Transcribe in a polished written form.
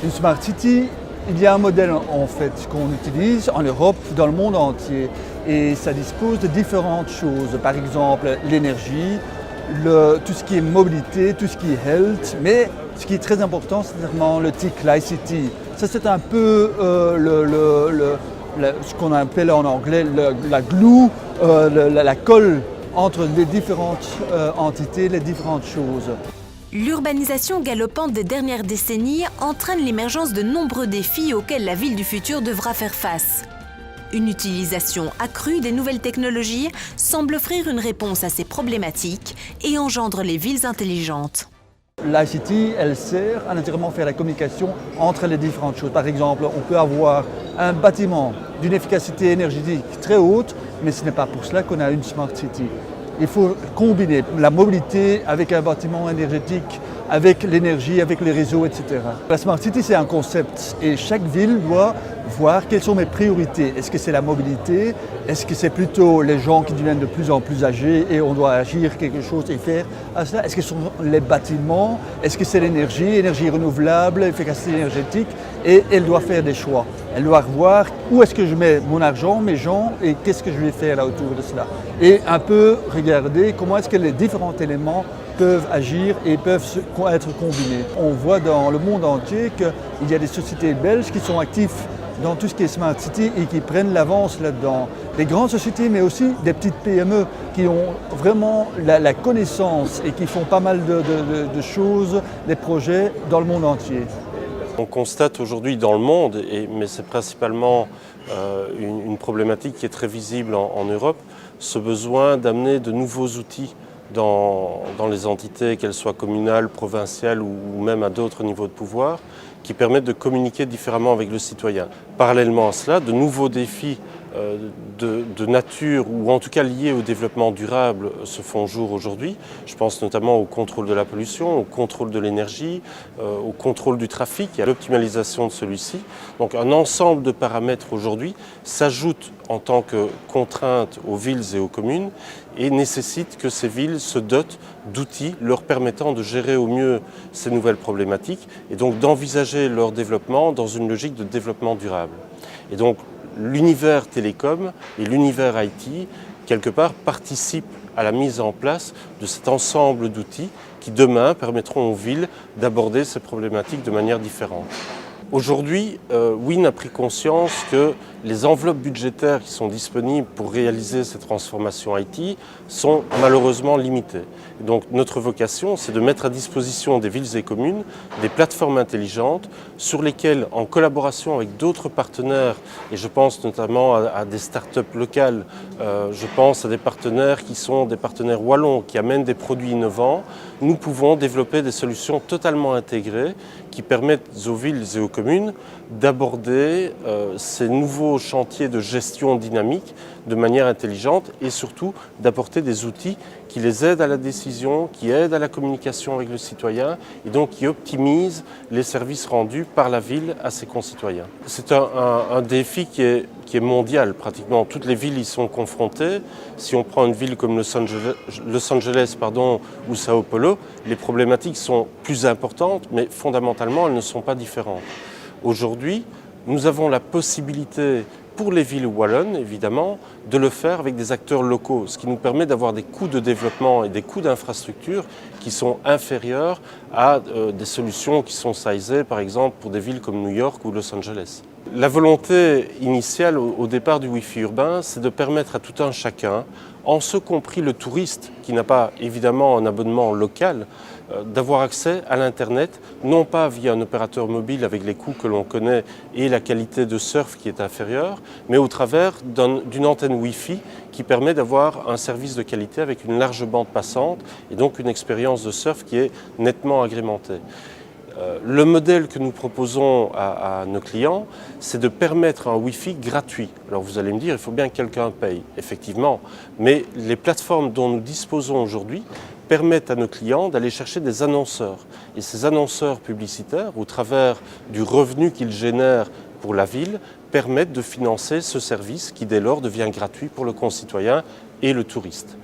Une Smart City, il y a un modèle en fait qu'on utilise en Europe, dans le monde entier. Et ça dispose de différentes choses. Par exemple, l'énergie, tout ce qui est mobilité, tout ce qui est health. Mais ce qui est très important, c'est vraiment le TIC, l'ICT. Ça, c'est un peu ce qu'on appelle en anglais la glue, la colle entre les différentes entités, les différentes choses. L'urbanisation galopante des dernières décennies entraîne l'émergence de nombreux défis auxquels la ville du futur devra faire face. Une utilisation accrue des nouvelles technologies semble offrir une réponse à ces problématiques et engendre les villes intelligentes. L'ICT, elle sert à naturellement faire la communication entre les différentes choses. Par exemple, on peut avoir un bâtiment d'une efficacité énergétique très haute, mais ce n'est pas pour cela qu'on a une Smart City. Il faut combiner la mobilité avec un bâtiment énergétique, avec l'énergie, avec les réseaux, etc. La Smart City, c'est un concept et chaque ville doit voir quelles sont mes priorités. Est-ce que c'est la mobilité? Est-ce que c'est plutôt les gens qui deviennent de plus en plus âgés et on doit agir quelque chose et faire à cela? Est-ce que ce sont les bâtiments? Est-ce que c'est énergie renouvelable, efficacité énergétique? Et elle doit faire des choix. Elle doit voir où est-ce que je mets mon argent, mes gens et qu'est-ce que je vais faire là autour de cela. Et un peu regarder comment est-ce que les différents éléments peuvent agir et peuvent être combinés. On voit dans le monde entier qu'il y a des sociétés belges qui sont actives dans tout ce qui est Smart City et qui prennent l'avance là-dedans. Des grandes sociétés, mais aussi des petites PME qui ont vraiment la connaissance et qui font pas mal de choses, des projets dans le monde entier. On constate aujourd'hui dans le monde, mais c'est principalement une problématique qui est très visible en Europe, ce besoin d'amener de nouveaux outils dans les entités, qu'elles soient communales, provinciales ou même à d'autres niveaux de pouvoir, qui permettent de communiquer différemment avec le citoyen. Parallèlement à cela, de nouveaux défis de nature ou en tout cas liés au développement durable se font jour aujourd'hui. Je pense notamment au contrôle de la pollution, au contrôle de l'énergie, au contrôle du trafic et à l'optimalisation de celui-ci. Donc un ensemble de paramètres aujourd'hui s'ajoutent en tant que contrainte aux villes et aux communes et nécessitent que ces villes se dotent d'outils leur permettant de gérer au mieux ces nouvelles problématiques et donc d'envisager leur développement dans une logique de développement durable. Et donc l'univers télécom et l'univers IT, quelque part, participent à la mise en place de cet ensemble d'outils qui, demain, permettront aux villes d'aborder ces problématiques de manière différente. Aujourd'hui, WIN a pris conscience que les enveloppes budgétaires qui sont disponibles pour réaliser ces transformations IT sont malheureusement limitées. Et donc notre vocation, c'est de mettre à disposition des villes et communes des plateformes intelligentes sur lesquelles, en collaboration avec d'autres partenaires, et je pense notamment à des startups locales, je pense à des partenaires qui sont des partenaires wallons, qui amènent des produits innovants, nous pouvons développer des solutions totalement intégrées qui permettent aux villes et aux communes d'aborder ces nouveaux chantiers de gestion dynamique de manière intelligente et surtout d'apporter des outils qui les aident à la décision, qui aident à la communication avec le citoyen et donc qui optimisent les services rendus par la ville à ses concitoyens. C'est un défi qui est mondial, pratiquement toutes les villes y sont confrontées. Si on prend une ville comme Los Angeles ou Sao Paulo, les problématiques sont plus importantes, mais fondamentalement elles ne sont pas différentes. Aujourd'hui, nous avons la possibilité, pour les villes wallonnes évidemment, de le faire avec des acteurs locaux, ce qui nous permet d'avoir des coûts de développement et des coûts d'infrastructure qui sont inférieurs à des solutions qui sont sizées par exemple pour des villes comme New York ou Los Angeles. La volonté initiale au départ du Wi-Fi urbain, c'est de permettre à tout un chacun, en ce compris le touriste qui n'a pas évidemment un abonnement local, d'avoir accès à l'Internet, non pas via un opérateur mobile avec les coûts que l'on connaît et la qualité de surf qui est inférieure, mais au travers d'une antenne Wi-Fi qui permet d'avoir un service de qualité avec une large bande passante et donc une expérience de surf qui est nettement agrémentée. Le modèle que nous proposons à nos clients, c'est de permettre un Wi-Fi gratuit. Alors vous allez me dire, il faut bien que quelqu'un paye, effectivement, mais les plateformes dont nous disposons aujourd'hui permettent à nos clients d'aller chercher des annonceurs. Et ces annonceurs publicitaires, au travers du revenu qu'ils génèrent pour la ville, permettent de financer ce service qui dès lors devient gratuit pour le concitoyen et le touriste.